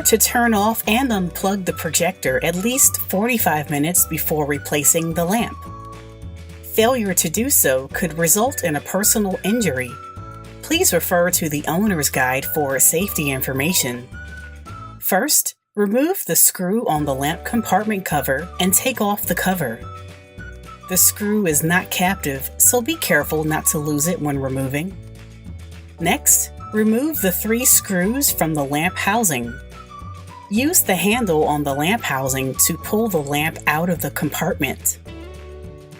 to turn off and unplug the projector at least 45 minutes before replacing the lamp. Failure to do so could result in a personal injury. Please refer to the owner's guide for safety information. First, remove the screw on the lamp compartment cover and take off the cover. The screw is not captive, so be careful not to lose it when removing. Next, remove the 3 screws from the lamp housing. Use the handle on the lamp housing to pull the lamp out of the compartment.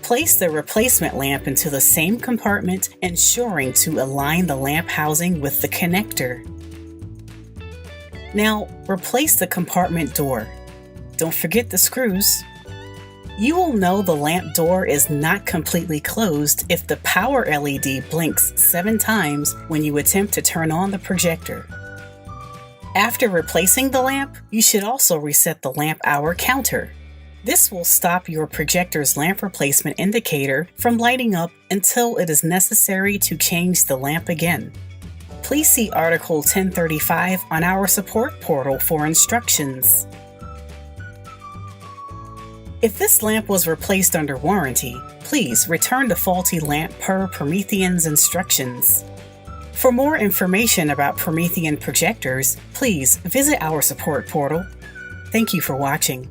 Place the replacement lamp into the same compartment, ensuring to align the lamp housing with the connector. Now, replace the compartment door. Don't forget the screws. You will know the lamp door is not completely closed if the power LED blinks 7 times when you attempt to turn on the projector. After replacing the lamp, you should also reset the lamp hour counter. This will stop your projector's lamp replacement indicator from lighting up until it is necessary to change the lamp again. Please see Article 1035 on our support portal for instructions. If this lamp was replaced under warranty, please return the faulty lamp per Promethean's instructions. For more information about Promethean projectors, please visit our support portal. Thank you for watching.